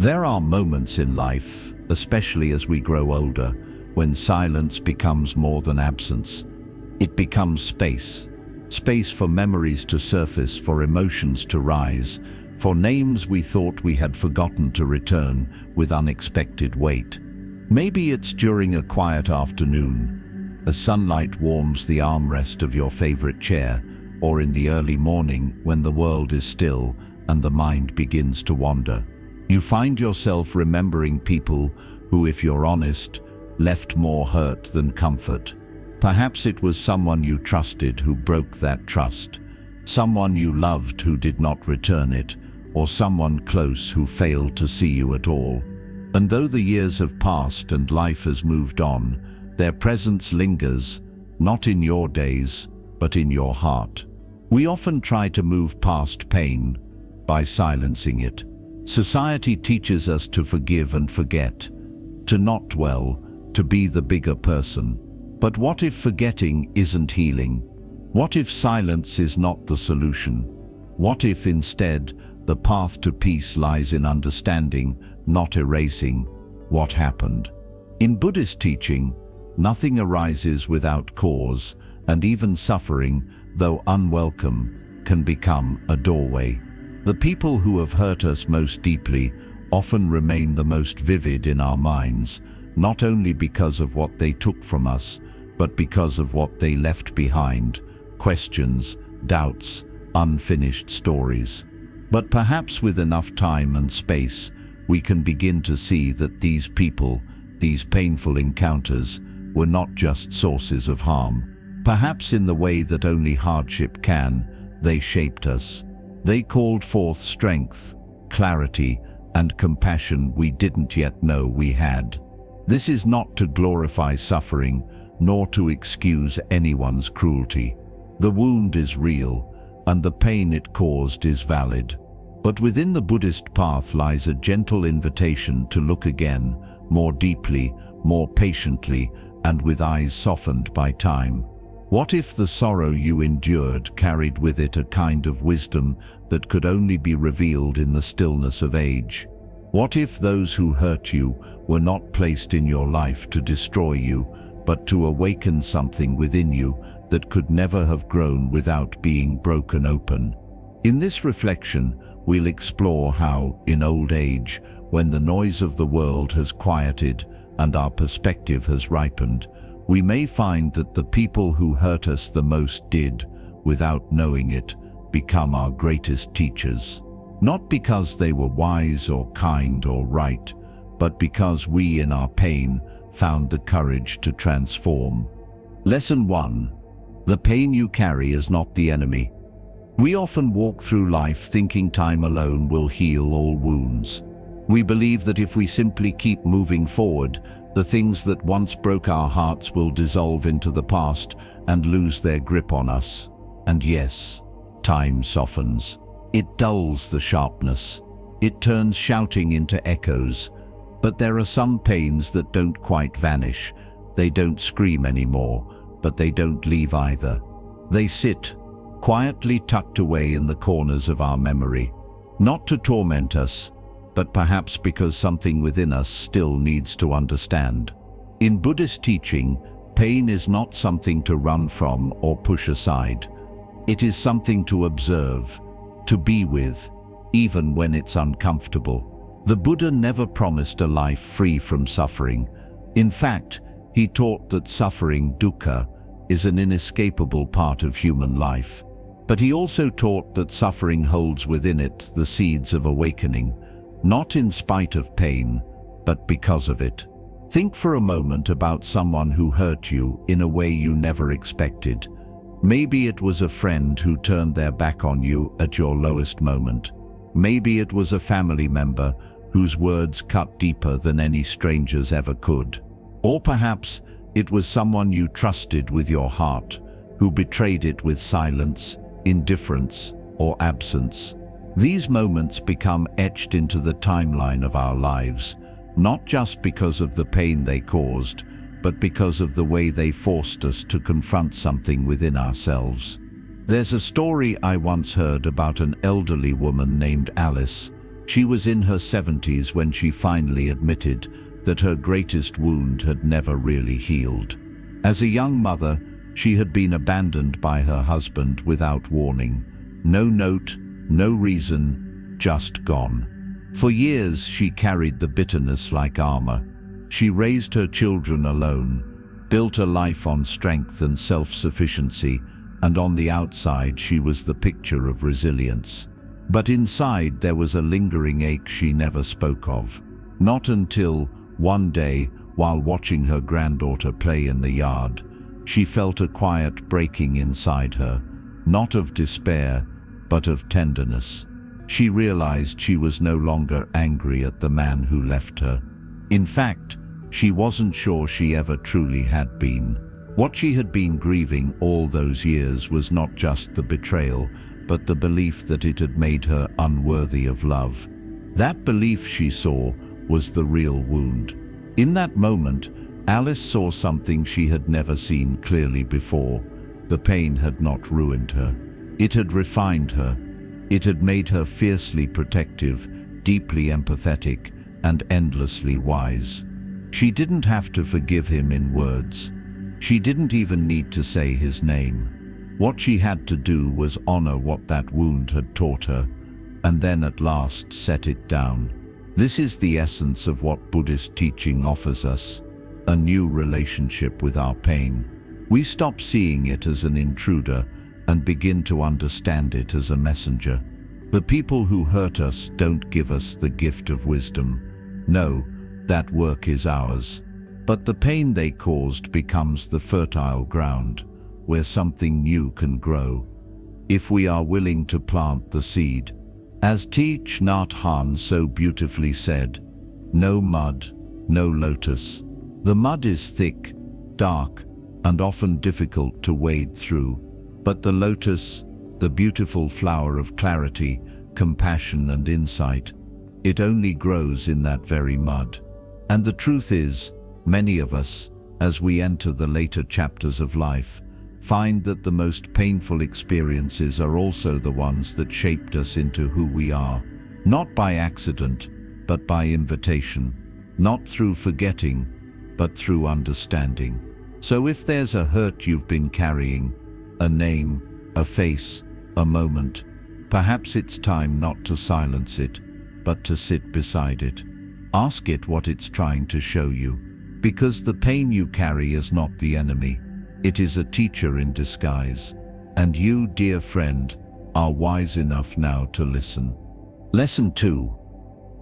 There are moments in life, especially as we grow older, when silence becomes more than absence. It becomes space. Space for memories to surface, for emotions to rise, for names we thought we had forgotten to return with unexpected weight. Maybe it's during a quiet afternoon, as sunlight warms the armrest of your favorite chair, or in the early morning when the world is still and the mind begins to wander. You find yourself remembering people who, if you're honest, left more hurt than comfort. Perhaps it was someone you trusted who broke that trust, someone you loved who did not return it, or someone close who failed to see you at all. And though the years have passed and life has moved on, their presence lingers, not in your days, but in your heart. We often try to move past pain by silencing it. Society teaches us to forgive and forget, to not dwell, to be the bigger person. But what if forgetting isn't healing? What if silence is not the solution? What if instead the path to peace lies in understanding, not erasing, what happened? In Buddhist teaching, nothing arises without cause, and even suffering, though unwelcome, can become a doorway. The people who have hurt us most deeply often remain the most vivid in our minds, not only because of what they took from us, but because of what they left behind: questions, doubts, unfinished stories. But perhaps with enough time and space, we can begin to see that these people, these painful encounters, were not just sources of harm. Perhaps in the way that only hardship can, they shaped us. They called forth strength, clarity, and compassion we didn't yet know we had. This is not to glorify suffering, nor to excuse anyone's cruelty. The wound is real, and the pain it caused is valid. But within the Buddhist path lies a gentle invitation to look again, more deeply, more patiently, and with eyes softened by time. What if the sorrow you endured carried with it a kind of wisdom that could only be revealed in the stillness of age? What if those who hurt you were not placed in your life to destroy you, but to awaken something within you that could never have grown without being broken open? In this reflection, we'll explore how, in old age, when the noise of the world has quieted and our perspective has ripened, we may find that the people who hurt us the most did, without knowing it, become our greatest teachers. Not because they were wise or kind or right, but because we in our pain found the courage to transform. Lesson 1. The pain you carry is not the enemy. We often walk through life thinking time alone will heal all wounds. We believe that if we simply keep moving forward, the things that once broke our hearts will dissolve into the past and lose their grip on us. And yes, time softens. It dulls the sharpness. It turns shouting into echoes. But there are some pains that don't quite vanish. They don't scream anymore, but they don't leave either. They sit, quietly tucked away in the corners of our memory, not to torment us, but perhaps because something within us still needs to understand. In Buddhist teaching, pain is not something to run from or push aside. It is something to observe, to be with, even when it's uncomfortable. The Buddha never promised a life free from suffering. In fact, he taught that suffering, dukkha, is an inescapable part of human life. But he also taught that suffering holds within it the seeds of awakening, not in spite of pain, but because of it. Think for a moment about someone who hurt you in a way you never expected. Maybe it was a friend who turned their back on you at your lowest moment. Maybe it was a family member whose words cut deeper than any strangers ever could. Or perhaps it was someone you trusted with your heart, who betrayed it with silence, indifference, or absence. These moments become etched into the timeline of our lives, not just because of the pain they caused, but because of the way they forced us to confront something within ourselves. There's a story I once heard about an elderly woman named Alice. She was in her 70s when she finally admitted that her greatest wound had never really healed. As a young mother, she had been abandoned by her husband without warning. No note, no reason, just gone. For years, she carried the bitterness like armor. She raised her children alone, built a life on strength and self-sufficiency, and on the outside she was the picture of resilience. But inside there was a lingering ache she never spoke of. Not until, one day, while watching her granddaughter play in the yard, she felt a quiet breaking inside her, not of despair, but of tenderness. She realized she was no longer angry at the man who left her. In fact, she wasn't sure she ever truly had been. What she had been grieving all those years was not just the betrayal, but the belief that it had made her unworthy of love. That belief, she saw, was the real wound. In that moment, Alice saw something she had never seen clearly before. The pain had not ruined her. It had refined her. It had made her fiercely protective, deeply empathetic, and endlessly wise. She didn't have to forgive him in words. She didn't even need to say his name. What she had to do was honor what that wound had taught her, and then at last set it down. This is the essence of what Buddhist teaching offers us: a new relationship with our pain. We stop seeing it as an intruder and begin to understand it as a messenger. The people who hurt us don't give us the gift of wisdom. No, that work is ours. But the pain they caused becomes the fertile ground where something new can grow, if we are willing to plant the seed. As Thich Nhat Hanh so beautifully said, "No mud, no lotus." The mud is thick, dark, and often difficult to wade through. But the lotus, the beautiful flower of clarity, compassion, and insight, it only grows in that very mud. And the truth is, many of us, as we enter the later chapters of life, find that the most painful experiences are also the ones that shaped us into who we are. Not by accident, but by invitation. Not through forgetting, but through understanding. So if there's a hurt you've been carrying, a name, a face, a moment, perhaps it's time not to silence it, but to sit beside it. Ask it what it's trying to show you. Because the pain you carry is not the enemy. It is a teacher in disguise. And you, dear friend, are wise enough now to listen. Lesson 2.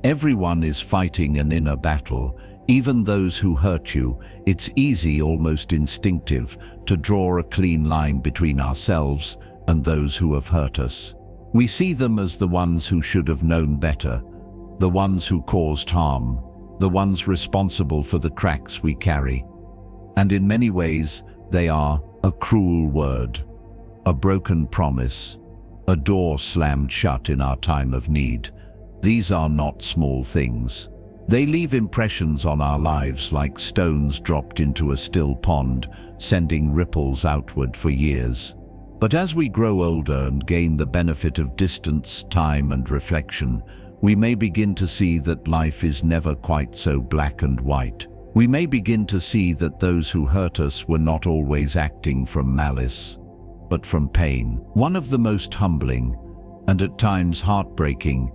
Everyone is fighting an inner battle. Even those who hurt you. It's easy, almost instinctive, to draw a clean line between ourselves and those who have hurt us. We see them as the ones who should have known better, the ones who caused harm, the ones responsible for the cracks we carry. And in many ways, they are a cruel word, a broken promise, a door slammed shut in our time of need. These are not small things. They leave impressions on our lives like stones dropped into a still pond, sending ripples outward for years. But as we grow older and gain the benefit of distance, time, and reflection, we may begin to see that life is never quite so black and white. We may begin to see that those who hurt us were not always acting from malice, but from pain. One of the most humbling, and at times heartbreaking,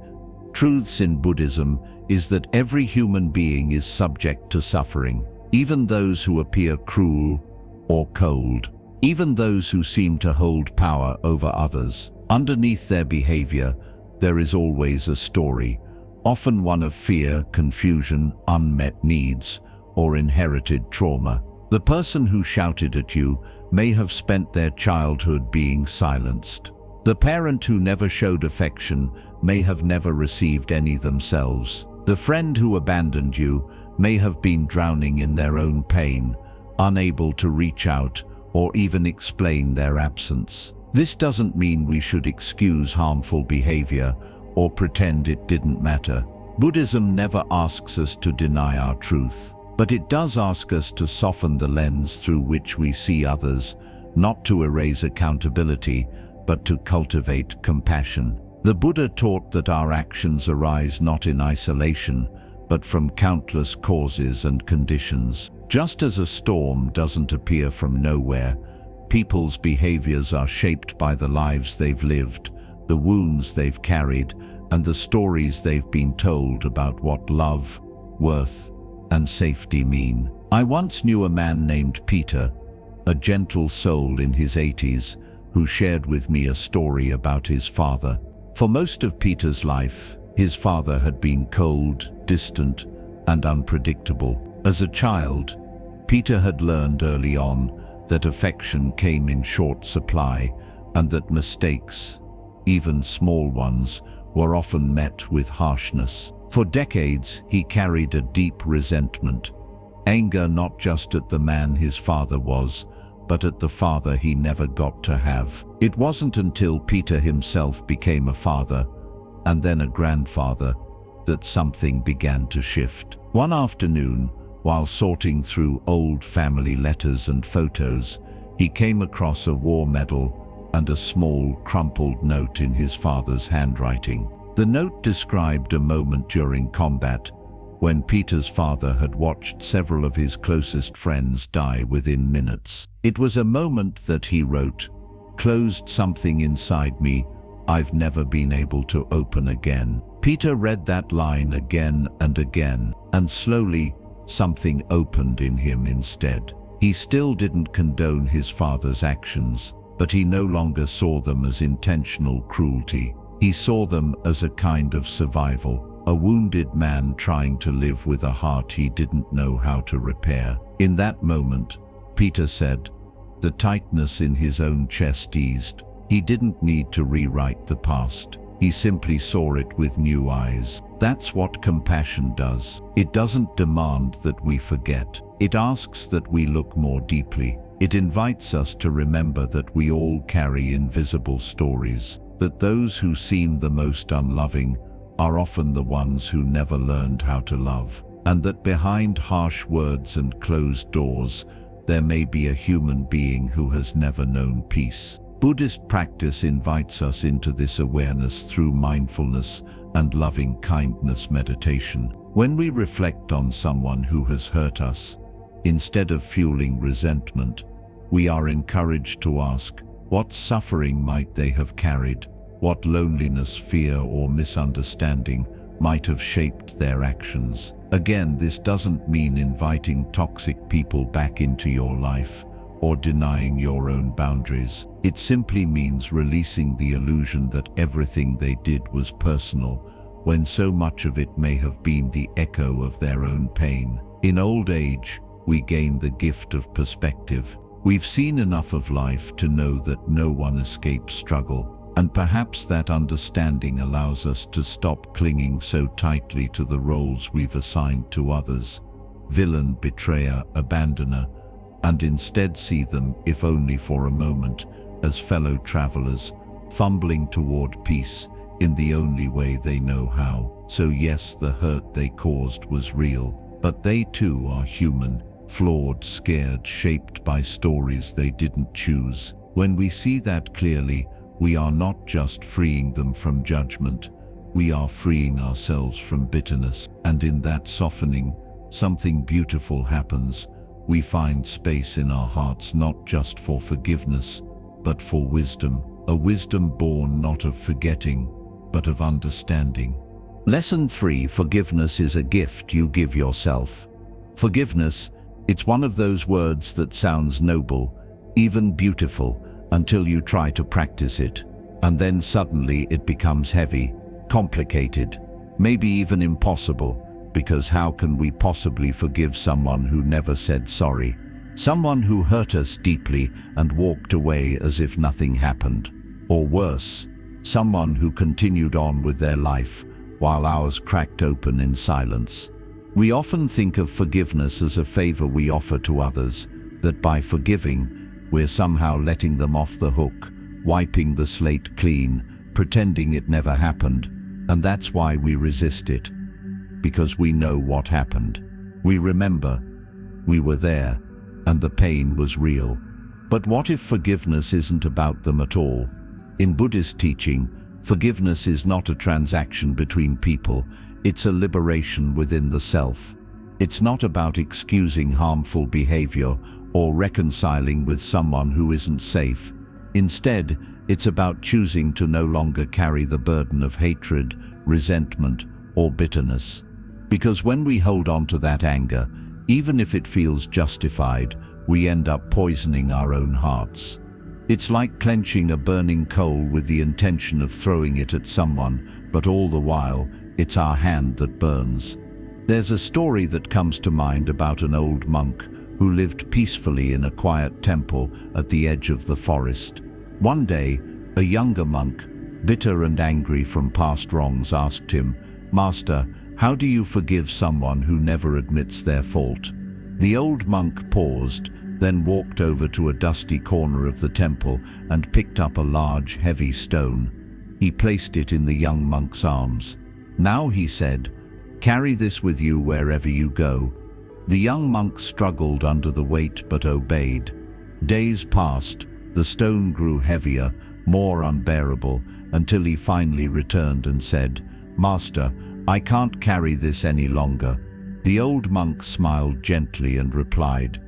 truths in Buddhism is that every human being is subject to suffering, even those who appear cruel or cold, even those who seem to hold power over others. Underneath their behavior, there is always a story, often one of fear, confusion, unmet needs, or inherited trauma. The person who shouted at you may have spent their childhood being silenced. The parent who never showed affection may have never received any themselves. The friend who abandoned you may have been drowning in their own pain, unable to reach out or even explain their absence. This doesn't mean we should excuse harmful behavior or pretend it didn't matter. Buddhism never asks us to deny our truth, but it does ask us to soften the lens through which we see others, not to erase accountability, but to cultivate compassion. The Buddha taught that our actions arise not in isolation, but from countless causes and conditions. Just as a storm doesn't appear from nowhere, people's behaviors are shaped by the lives they've lived, the wounds they've carried, and the stories they've been told about what love, worth, and safety mean. I once knew a man named Peter, a gentle soul in his 80s, who shared with me a story about his father. For most of Peter's life, his father had been cold, distant, and unpredictable. As a child, Peter had learned early on that affection came in short supply and that mistakes, even small ones, were often met with harshness. For decades, he carried a deep resentment, anger not just at the man his father was, but at the father he never got to have. It wasn't until Peter himself became a father, and then a grandfather, that something began to shift. One afternoon, while sorting through old family letters and photos, he came across a war medal and a small, crumpled note in his father's handwriting. The note described a moment during combat when Peter's father had watched several of his closest friends die within minutes. It was a moment that, he wrote, closed something inside me I've never been able to open again. Peter read that line again and again, and slowly something opened in him instead. He still didn't condone his father's actions, but he no longer saw them as intentional cruelty. He saw them as a kind of survival, a wounded man trying to live with a heart he didn't know how to repair. In that moment, Peter said, the tightness in his own chest eased. He didn't need to rewrite the past. He simply saw it with new eyes. That's what compassion does. It doesn't demand that we forget. It asks that we look more deeply. It invites us to remember that we all carry invisible stories, that those who seem the most unloving are often the ones who never learned how to love, and that behind harsh words and closed doors, there may be a human being who has never known peace. Buddhist practice invites us into this awareness through mindfulness and loving kindness meditation. When we reflect on someone who has hurt us, instead of fueling resentment, we are encouraged to ask, what suffering might they have carried? What loneliness, fear, or misunderstanding might have shaped their actions? Again, this doesn't mean inviting toxic people back into your life or denying your own boundaries. It simply means releasing the illusion that everything they did was personal, when so much of it may have been the echo of their own pain. In old age, we gain the gift of perspective. We've seen enough of life to know that no one escapes struggle, and perhaps that understanding allows us to stop clinging so tightly to the roles we've assigned to others, villain, betrayer, abandoner, and instead see them, if only for a moment, as fellow travelers, fumbling toward peace in the only way they know how. So yes, the hurt they caused was real, but they too are human, flawed, scared, shaped by stories they didn't choose. When we see that clearly, we are not just freeing them from judgment, we are freeing ourselves from bitterness. And in that softening, something beautiful happens. We find space in our hearts not just for forgiveness, but for wisdom, a wisdom born not of forgetting, but of understanding. Lesson 3: Forgiveness is a gift you give yourself. Forgiveness, it's one of those words that sounds noble, even beautiful, until you try to practice it. And then suddenly it becomes heavy, complicated, maybe even impossible. Because how can we possibly forgive someone who never said sorry? Someone who hurt us deeply and walked away as if nothing happened. Or worse, someone who continued on with their life while ours cracked open in silence. We often think of forgiveness as a favor we offer to others, that by forgiving, we're somehow letting them off the hook, wiping the slate clean, pretending it never happened. And that's why we resist it. Because we know what happened. We remember, we were there, and the pain was real. But what if forgiveness isn't about them at all? In Buddhist teaching, Forgiveness is not a transaction between people, it's a liberation within the self. It's not about excusing harmful behavior or reconciling with someone who isn't safe. Instead, it's about choosing to no longer carry the burden of hatred, resentment, or bitterness. Because when we hold on to that anger, even if it feels justified, we end up poisoning our own hearts. It's like clenching a burning coal with the intention of throwing it at someone, but all the while, it's our hand that burns. There's a story that comes to mind about an old monk who lived peacefully in a quiet temple at the edge of the forest. One day, a younger monk, bitter and angry from past wrongs, asked him, "Master, how do you forgive someone who never admits their fault?" The old monk paused, then walked over to a dusty corner of the temple and picked up a large, heavy stone. He placed it in the young monk's arms. "Now," he said, "carry this with you wherever you go." The young monk struggled under the weight but obeyed. Days passed, the stone grew heavier, more unbearable, until he finally returned and said, "Master, I can't carry this any longer." The old monk smiled gently and replied,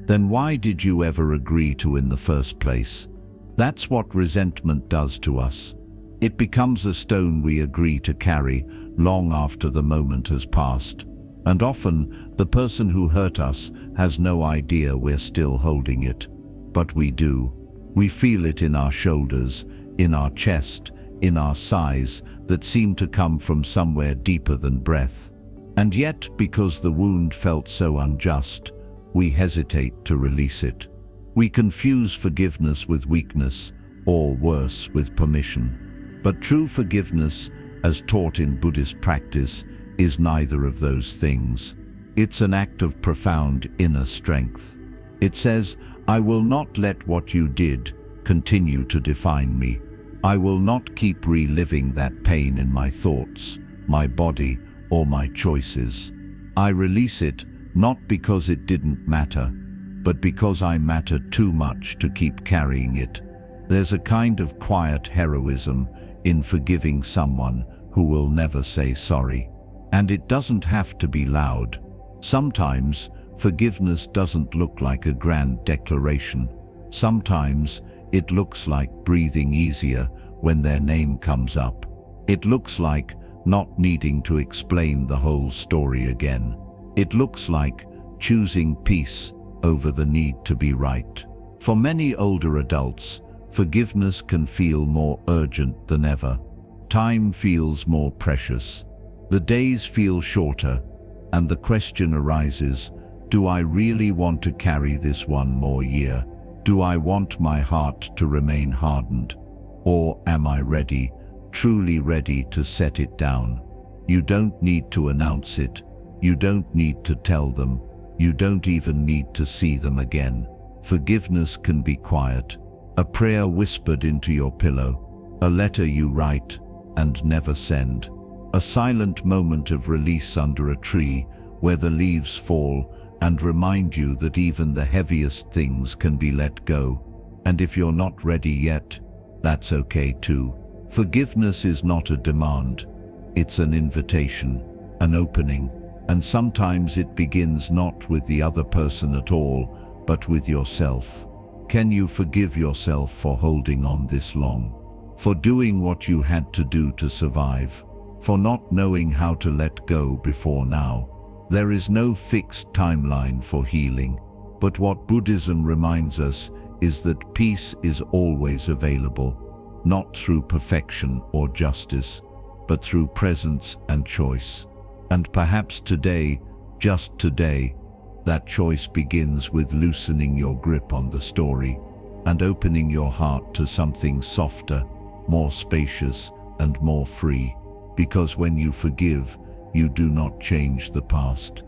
"Then why did you ever agree to in the first place?" That's what resentment does to us. It becomes a stone we agree to carry long after the moment has passed. And often, the person who hurt us has no idea we're still holding it. But we do. We feel it in our shoulders, in our chest, in our sighs that seem to come from somewhere deeper than breath. And yet, because the wound felt so unjust, we hesitate to release it. We confuse forgiveness with weakness, or worse, with permission. But true forgiveness, as taught in Buddhist practice, is neither of those things. It's an act of profound inner strength. It says, "I will not let what you did continue to define me. I will not keep reliving that pain in my thoughts, my body, or my choices. I release it not because it didn't matter, but because I matter too much to keep carrying it." There's a kind of quiet heroism in forgiving someone who will never say sorry. And it doesn't have to be loud. Sometimes, forgiveness doesn't look like a grand declaration. Sometimes, it looks like breathing easier when their name comes up. It looks like not needing to explain the whole story again. It looks like choosing peace over the need to be right. For many older adults, forgiveness can feel more urgent than ever. Time feels more precious. The days feel shorter, and the question arises, do I really want to carry this one more year? Do I want my heart to remain hardened? Or am I ready, truly ready to set it down? You don't need to announce it. You don't need to tell them. You don't even need to see them again. Forgiveness can be quiet. A prayer whispered into your pillow. A letter you write and never send. A silent moment of release under a tree where the leaves fall and remind you that even the heaviest things can be let go. And if you're not ready yet, that's okay too. Forgiveness is not a demand. It's an invitation, an opening, and sometimes it begins not with the other person at all, but with yourself. Can you forgive yourself for holding on this long? For doing what you had to do to survive? For not knowing how to let go before now? There is no fixed timeline for healing, but what Buddhism reminds us is that peace is always available, not through perfection or justice, but through presence and choice. And perhaps today, just today, that choice begins with loosening your grip on the story and opening your heart to something softer, more spacious, and more free. Because when you forgive, you do not change the past,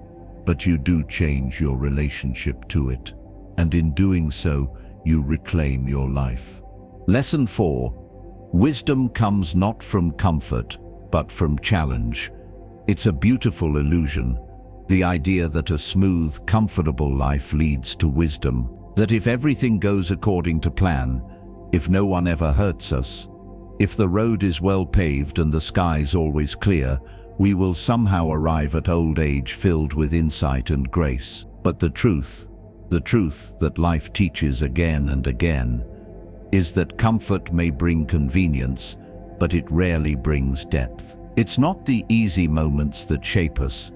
but you do change your relationship to it. And in doing so, you reclaim your life. Lesson 4. Wisdom comes not from comfort, but from challenge. It's a beautiful illusion. The idea that a smooth, comfortable life leads to wisdom, that if everything goes according to plan, if no one ever hurts us, If the road is well paved and the skies always clear, we will somehow arrive at old age filled with insight and grace. But the truth that life teaches again and again, is that comfort may bring convenience, but it rarely brings depth. It's not the easy moments that shape us,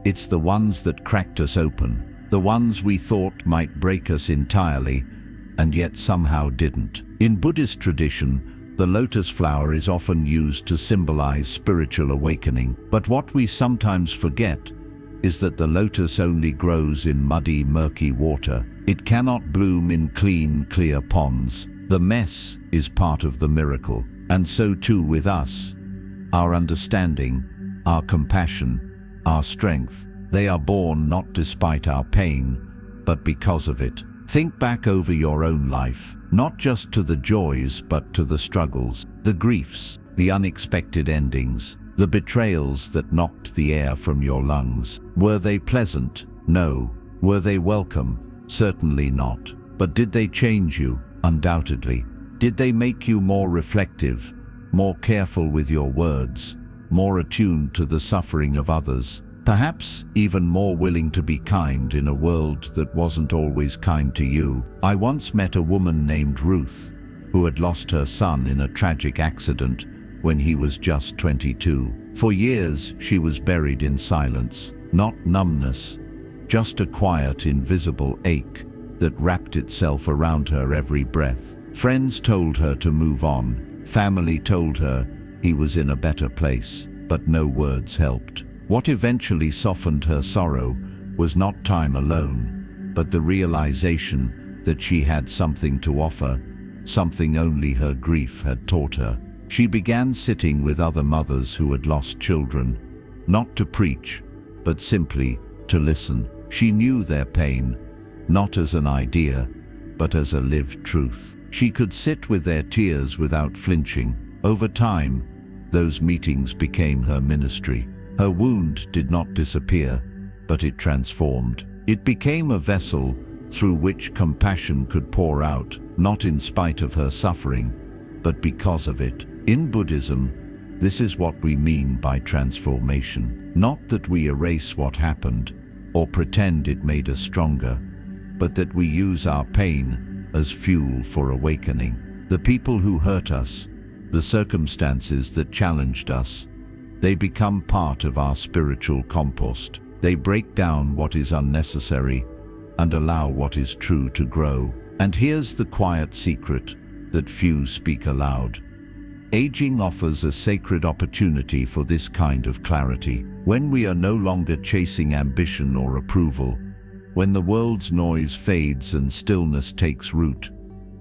it's the ones that cracked us open, the ones we thought might break us entirely, and yet somehow didn't. In Buddhist tradition, the lotus flower is often used to symbolize spiritual awakening, but what we sometimes forget is that the lotus only grows in muddy, murky water. It cannot bloom in clean, clear ponds. The mess is part of the miracle, and so too with us. Our understanding, our compassion, our strength, they are born not despite our pain, but because of it. Think back over your own life, not just to the joys but to the struggles, the griefs, the unexpected endings, the betrayals that knocked the air from your lungs. Were they pleasant? No. Were they welcome? Certainly not. But did they change you? Undoubtedly. Did they make you more reflective, more careful with your words, more attuned to the suffering of others? Perhaps even more willing to be kind in a world that wasn't always kind to you. I once met a woman named Ruth, who had lost her son in a tragic accident when he was just 22. For years, she was buried in silence, not numbness, just a quiet, invisible ache that wrapped itself around her every breath. Friends told her to move on. Family told her he was in a better place, but no words helped. What eventually softened her sorrow was not time alone, but the realization that she had something to offer, something only her grief had taught her. She began sitting with other mothers who had lost children, not to preach, but simply to listen. She knew their pain, not as an idea, but as a lived truth. She could sit with their tears without flinching. Over time, those meetings became her ministry. Her wound did not disappear, but it transformed. It became a vessel through which compassion could pour out, not in spite of her suffering, but because of it. In Buddhism, this is what we mean by transformation. Not that we erase what happened or pretend it made us stronger, but that we use our pain as fuel for awakening. The people who hurt us, the circumstances that challenged us, they become part of our spiritual compost. They break down what is unnecessary and allow what is true to grow. And here's the quiet secret that few speak aloud. Aging offers a sacred opportunity for this kind of clarity. When we are no longer chasing ambition or approval, when the world's noise fades and stillness takes root,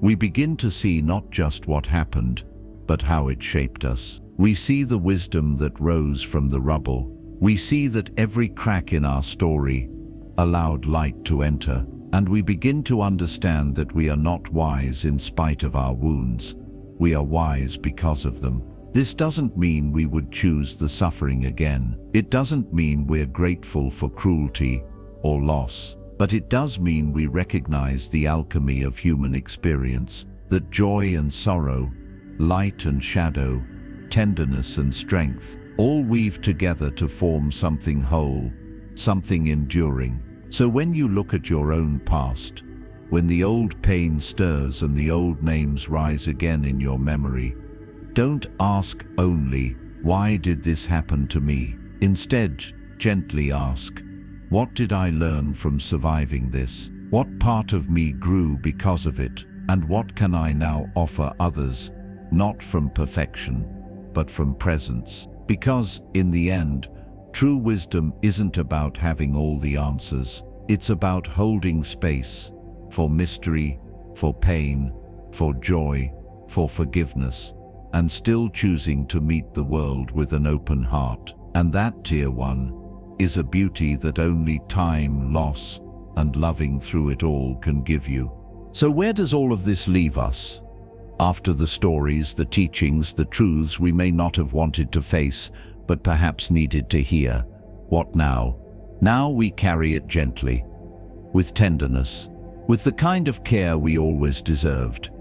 we begin to see not just what happened, but how it shaped us. We see the wisdom that rose from the rubble. We see that every crack in our story allowed light to enter, and we begin to understand that we are not wise in spite of our wounds. We are wise because of them. This doesn't mean we would choose the suffering again. It doesn't mean we're grateful for cruelty or loss, but it does mean we recognize the alchemy of human experience, that joy and sorrow, light and shadow, tenderness and strength, all weave together to form something whole, something enduring. So when you look at your own past, when the old pain stirs and the old names rise again in your memory, don't ask only, why did this happen to me? Instead, gently ask, what did I learn from surviving this? What part of me grew because of it? And what can I now offer others, not from perfection, but from presence? Because, in the end, true wisdom isn't about having all the answers. It's about holding space for mystery, for pain, for joy, for forgiveness, and still choosing to meet the world with an open heart. And that, dear one, is a beauty that only time, loss, and loving through it all can give you. So where does all of this leave us? After the stories, the teachings, the truths we may not have wanted to face, but perhaps needed to hear, what now? Now we carry it gently, with tenderness, with the kind of care we always deserved,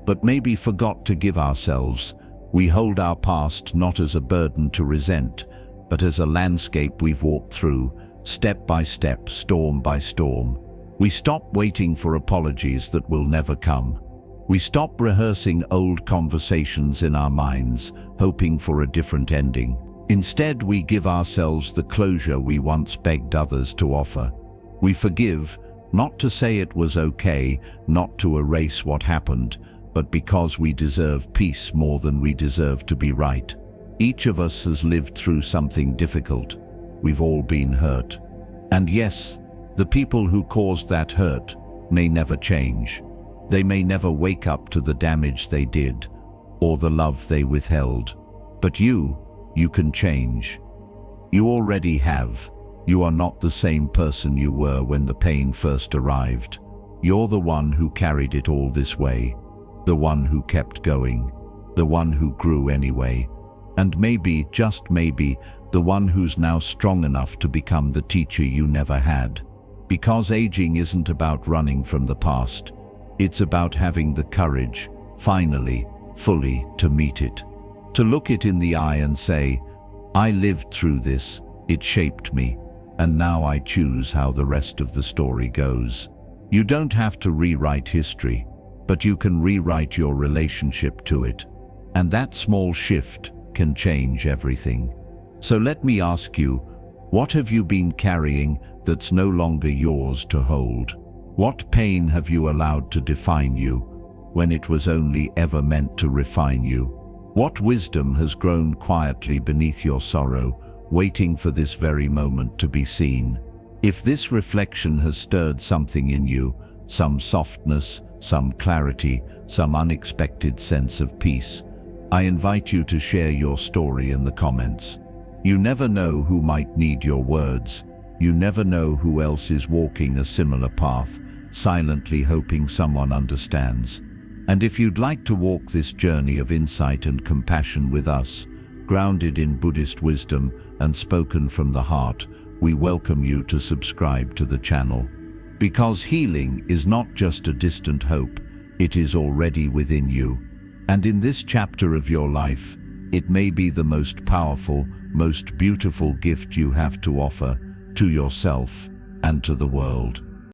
but maybe forgot to give ourselves We hold our past not as a burden to resent, but as a landscape we've walked through, step by step, storm by storm. We stop waiting for apologies that will never come. We stop rehearsing old conversations in our minds, hoping for a different ending. Instead, we give ourselves the closure we once begged others to offer. We forgive, not to say it was okay, not to erase what happened, but because we deserve peace more than we deserve to be right. Each of us has lived through something difficult. We've all been hurt. And yes, the people who caused that hurt may never change. They may never wake up to the damage they did, or the love they withheld. But you can change. You already have. You are not the same person you were when the pain first arrived. You're the one who carried it all this way, the one who kept going, the one who grew anyway, and maybe, just maybe, the one who's now strong enough to become the teacher you never had. Because aging isn't about running from the past. It's about having the courage, finally, fully, to meet it. To look it in the eye and say, I lived through this, it shaped me, and now I choose how the rest of the story goes. You don't have to rewrite history, but you can rewrite your relationship to it. And that small shift can change everything. So let me ask you, what have you been carrying that's no longer yours to hold? What pain have you allowed to define you when it was only ever meant to refine you? What wisdom has grown quietly beneath your sorrow, waiting for this very moment to be seen? If this reflection has stirred something in you, some softness, some clarity, some unexpected sense of peace, I invite you to share your story in the comments. You never know who might need your words. You never know who else is walking a similar path, silently hoping someone understands. And if you'd like to walk this journey of insight and compassion with us, grounded in Buddhist wisdom and spoken from the heart, we welcome you to subscribe to the channel. Because healing is not just a distant hope, it is already within you. And in this chapter of your life, it may be the most powerful, most beautiful gift you have to offer to yourself and to the world.